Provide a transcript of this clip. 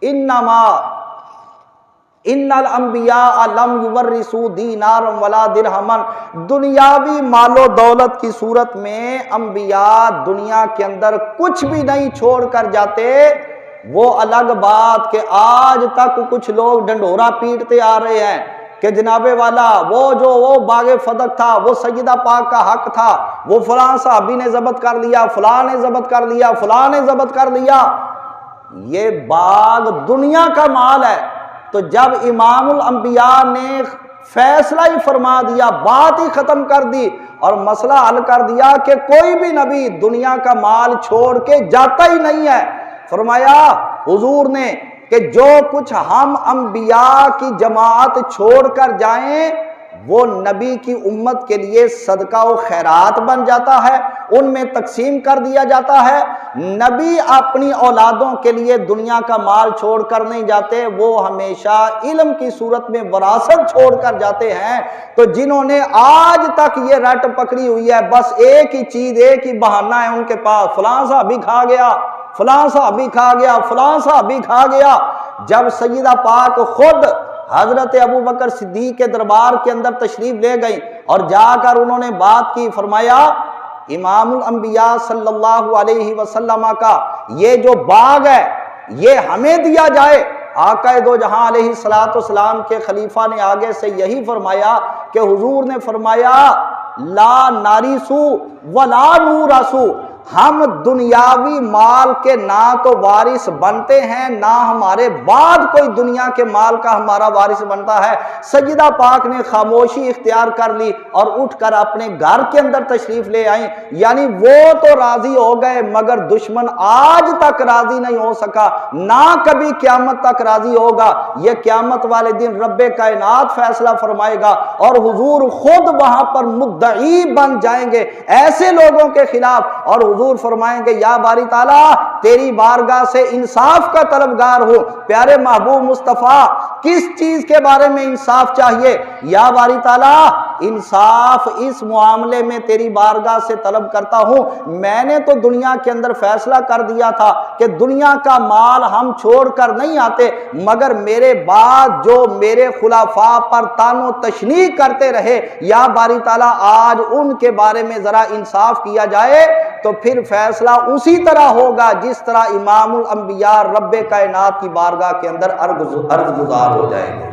انما ان الانبیاء لم یورثوا دینارا ولا درہما، دنیاوی مال و دولت کی صورت میں انبیاء دنیا کے اندر کچھ بھی نہیں چھوڑ کر جاتے۔ وہ الگ بات کہ آج تک کچھ لوگ ڈنڈورا پیٹتے آ رہے ہیں کہ جناب والا وہ باغ فدق تھا، وہ سیدہ پاک کا حق تھا، وہ فلاں صحابی نے ضبط کر لیا، فلاں نے ضبط کر لیا، فلاں نے ضبط کر لیا۔ یہ باغ دنیا کا مال ہے۔ تو جب امام الانبیاء نے فیصلہ ہی فرما دیا، بات ہی ختم کر دی اور مسئلہ حل کر دیا کہ کوئی بھی نبی دنیا کا مال چھوڑ کے جاتا ہی نہیں ہے، فرمایا حضور نے کہ جو کچھ ہم انبیاء کی جماعت چھوڑ کر جائیں وہ نبی کی امت کے لیے صدقہ و خیرات بن جاتا ہے، ان میں تقسیم کر دیا جاتا ہے۔ نبی اپنی اولادوں کے لیے دنیا کا مال چھوڑ کر نہیں جاتے، وہ ہمیشہ علم کی صورت میں وراثت چھوڑ کر جاتے ہیں۔ تو جنہوں نے آج تک یہ رٹ پکڑی ہوئی ہے، بس ایک ہی چیز، ایک ہی بہانہ ہے ان کے پاس، فلاں صحابی کھا گیا، فلاں صحابی کھا گیا، فلاں صحابی کھا گیا۔ جب سیدہ پاک خود حضرت ابوبکر صدیق کے دربار کے اندر تشریف لے گئی اور جا کر انہوں نے بات کی، فرمایا امام الانبیاء صلی اللہ علیہ وسلم کا یہ جو باغ ہے یہ ہمیں دیا جائے۔ آقا دو جہاں علیہ السلام کے خلیفہ نے آگے سے یہی فرمایا کہ حضور نے فرمایا لا ناریسو ولا نورسو، ہم دنیاوی مال کے نہ تو وارث بنتے ہیں، نہ ہمارے بعد کوئی دنیا کے مال کا ہمارا وارث بنتا ہے۔ سیدہ پاک نے خاموشی اختیار کر لی اور اٹھ کر اپنے گھر کے اندر تشریف لے آئیں، یعنی وہ تو راضی ہو گئے مگر دشمن آج تک راضی نہیں ہو سکا، نہ کبھی قیامت تک راضی ہوگا۔ یہ قیامت والے دن رب کائنات فیصلہ فرمائے گا اور حضور خود وہاں پر مدعی بن جائیں گے ایسے لوگوں کے خلاف، اور حضور فرمائیں گے یا باری تعالیٰ تیری بارگاہ سے انصاف کا طلبگار ہوں، پیارے محبوب مصطفیٰ کس چیز کے بارے میں انصاف چاہیے؟ یا باری تعالیٰ انصاف اس معاملے میں تیری بارگاہ سے طلب کرتا ہوں، میں نے تو دنیا کے اندر فیصلہ کر دیا تھا کہ دنیا کا مال ہم چھوڑ کر نہیں آتے، مگر میرے بعد جو میرے خلفاء پر طعن و تشنیع کرتے رہے، یا باری تعالیٰ آج ان کے بارے میں ذرا انصاف کیا جائے تو پھر فیصلہ اسی طرح ہوگا جس طرح امام الانبیاء رب کائنات کی بارگاہ کے اندر عرض گزار ہو جائیں گے۔